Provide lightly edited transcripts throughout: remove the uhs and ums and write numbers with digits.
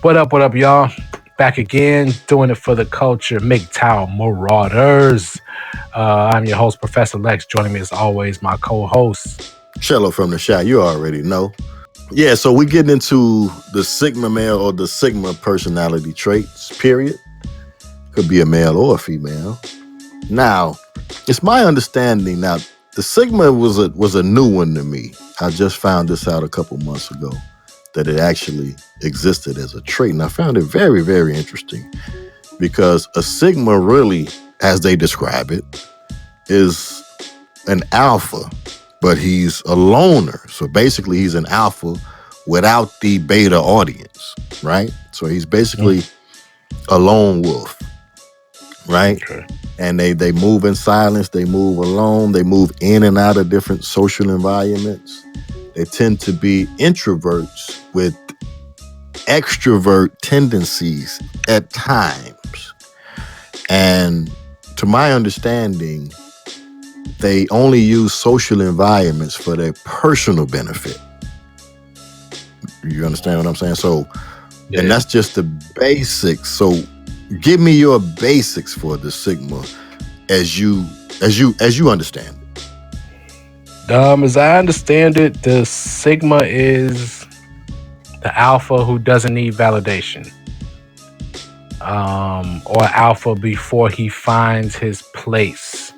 What up, y'all? Back again, doing it for the culture, MGTOW Marauders. I'm your host, Professor Lex. Joining me as always, my co-host. Shello from the shot, you already know. Yeah, so we getting into the Sigma male or the Sigma personality traits, period. Could be a male or a female. Now, it's my understanding now, the Sigma was a new one to me. I just found this out a couple months ago that it actually existed as a trait. And I found it very, very interesting because a Sigma really, as they describe it, is an alpha, but he's a loner. So basically he's an alpha without the beta audience, right? So he's basically a lone wolf, right? Okay. And they move in silence, they move alone, they move in and out of different social environments. They tend to be introverts with extrovert tendencies at times. And to my understanding, they only use social environments for their personal benefit. You understand what I'm saying? So, Yeah. and that's just the basics. So give me your basics for the Sigma as you understand it. As I understand it, the Sigma is the alpha who doesn't need validation. Or alpha before he finds his place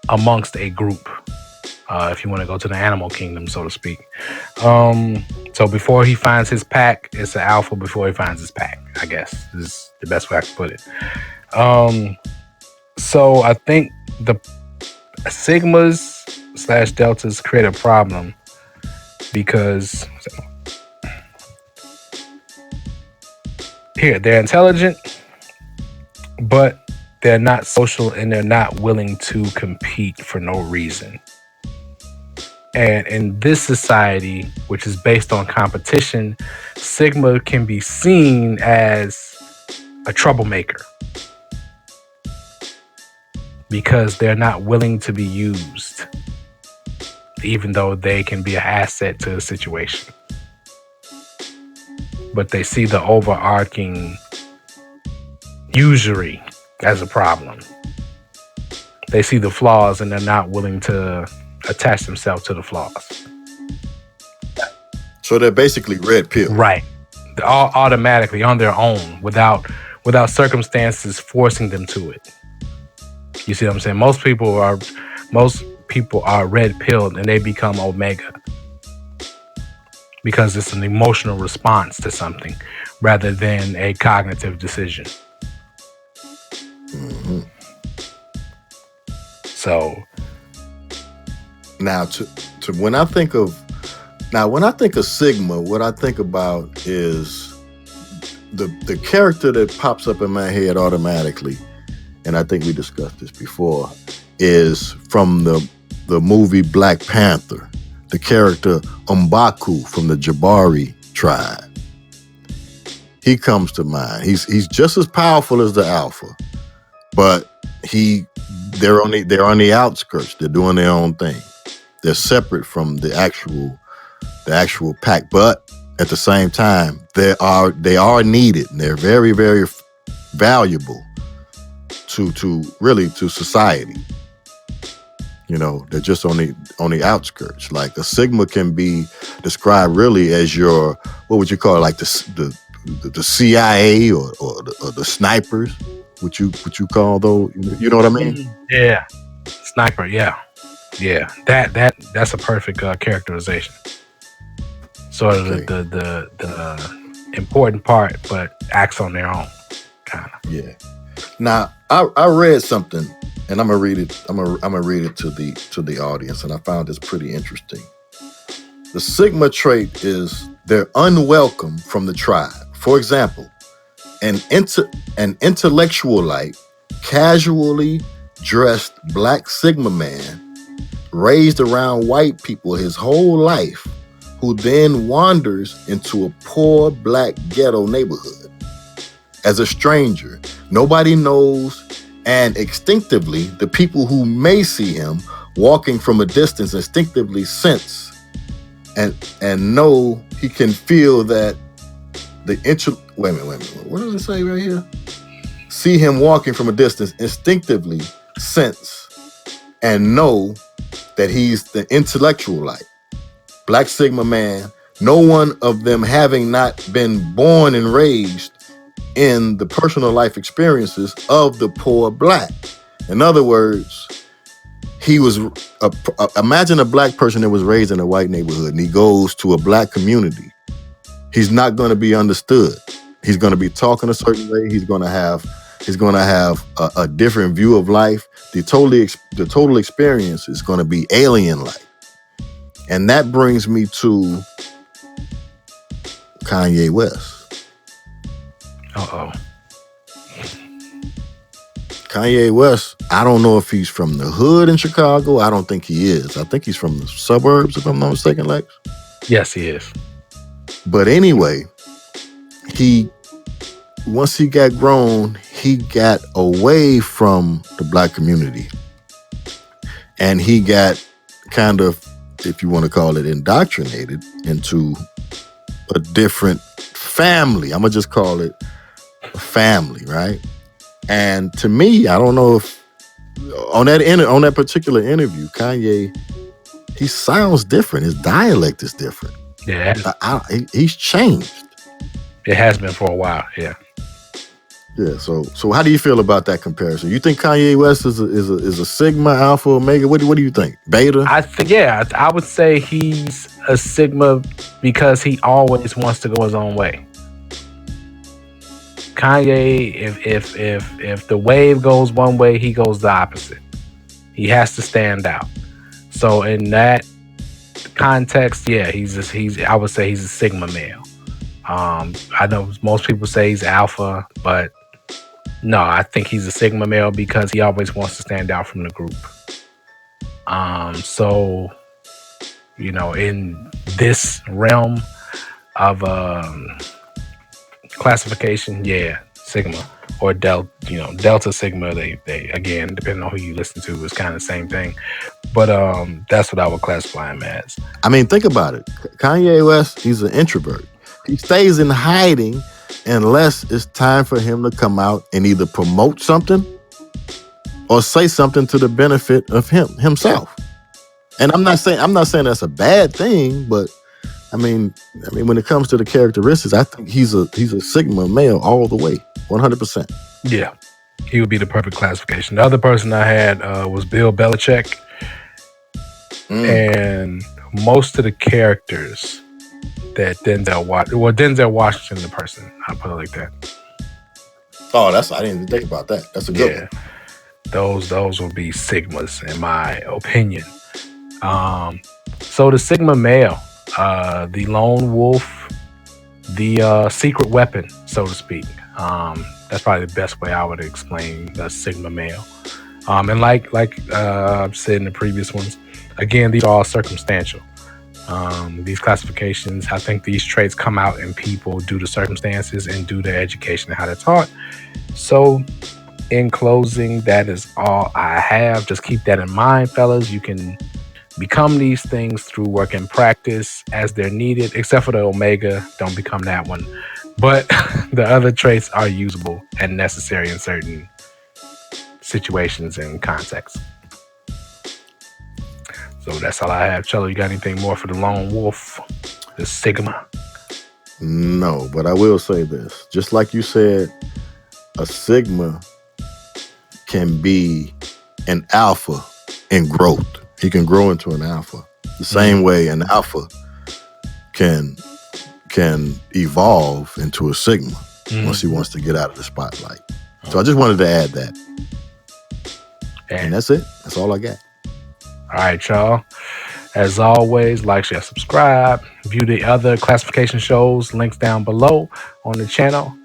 amongst a group. If you want to go to the animal kingdom, so to speak. So before he finds his pack, it's an alpha before he finds his pack, I guess is the best way I can put it. So I think the Sigmas / Deltas create a problem because here they're intelligent, but they're not social and they're not willing to compete for no reason. And in this society, which is based on competition, Sigma can be seen as a troublemaker because they're not willing to be used, even though they can be an asset to the situation. But they see the overarching usury as a problem. They see the flaws and they're not willing to attach themselves to the flaws. So they're basically red pill. Right. They're all automatically on their own without circumstances forcing them to it. You see what I'm saying? Most people are red pilled and they become omega because it's an emotional response to something rather than a cognitive decision. Mm-hmm. So now to when I think of Sigma, what I think about is the character that pops up in my head automatically, and I think we discussed this before, is from the movie Black Panther, the character M'Baku from the Jabari tribe. He comes to mind. He's just as powerful as the Alpha, but they're on the outskirts. They're doing their own thing. They're separate from the actual pack, but at the same time, they are needed. And they're very, very valuable to society. You know, they're just on the outskirts. Like a Sigma can be described really as your, what would you call it? Like the CIA or the snipers. What you call those? You know what I mean? yeah, sniper. Yeah. That's a perfect characterization. Sort of Okay. the important part, but acts on their own, kind of. Yeah. Now I read something, and I'm gonna read it. I'm gonna read it to the audience, and I found this pretty interesting. The Sigma trait is they're unwelcome from the tribe. For example, an intellectual-like, casually dressed black Sigma man raised around white people his whole life, who then wanders into a poor black ghetto neighborhood. As a stranger, nobody knows, and instinctively, the people who may see him walking from a distance instinctively sense and know he can feel that Wait a minute, wait a minute. What does it say right here? See him walking from a distance, instinctively sense and know that he's the intellectual light. Black Sigma man, no one of them having not been born and raised in the personal life experiences of the poor black. In other words, he was imagine a black person that was raised in a white neighborhood and he goes to a black community. He's not going to be understood. He's going to be talking a certain way. He's going to have a different view of life. The total experience is going to be alien like. And that brings me to Kanye West. Kanye West, I don't know if he's from the hood in Chicago. I don't think he is. I think he's from the suburbs, if I'm not mistaken, Lex. Yes, he is. But anyway, once he got grown, he got away from the black community. And he got kind of, if you want to call it, indoctrinated into a different family. I'm going to just call it a family, right? And to me, I don't know if on that particular interview, Kanye, he sounds different. His dialect is different. Yeah, he's changed. It has been for a while. Yeah. Yeah. So how do you feel about that comparison? You think Kanye West is a Sigma, Alpha, Omega? What do you think? Beta? I would say he's a Sigma because he always wants to go his own way. Kanye, if the wave goes one way, he goes the opposite. He has to stand out. So in that context, yeah, I would say he's a Sigma male. I know most people say he's Alpha, but no, I think he's a Sigma male because he always wants to stand out from the group. So in this realm of classification, yeah, Sigma or Delta Sigma. They again, depending on who you listen to, is kind of the same thing. But that's what I would classify him as. I mean, think about it. Kanye West, he's an introvert. He stays in hiding unless it's time for him to come out and either promote something or say something to the benefit of himself. And I'm not saying that's a bad thing, but I mean, when it comes to the characteristics, I think he's a Sigma male all the way, 100%. Yeah, he would be the perfect classification. The other person I had was Bill Belichick, and most of the characters that Denzel Washington, the person, I'll put it like that. Oh, I didn't even think about that. That's a good one. Those will be Sigmas in my opinion. So the Sigma male, the lone wolf, the secret weapon, so to speak. That's probably the best way I would explain the Sigma male. And like I've said in the previous ones, again, these are all circumstantial. These classifications, I think these traits come out in people due to circumstances and due to education and how they're taught. So in closing, that is all I have. Just keep that in mind, fellas. You can become these things through work and practice as they're needed, except for the Omega. Don't become that one. But the other traits are usable and necessary in certain situations and contexts. So that's all I have. Cello, you got anything more for the lone wolf, the Sigma? No, but I will say this. Just like you said, a Sigma can be an alpha in growth. He can grow into an alpha. The same way an alpha can evolve into a Sigma once he wants to get out of the spotlight. So I just wanted to add that. And that's it. That's all I got. All right, y'all. As always, like, share, subscribe. View the other classification shows. Links down below on the channel.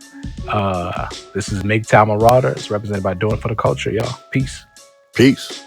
This is MGTOW Marauders, represented by Doing for the Culture, y'all. Peace. Peace.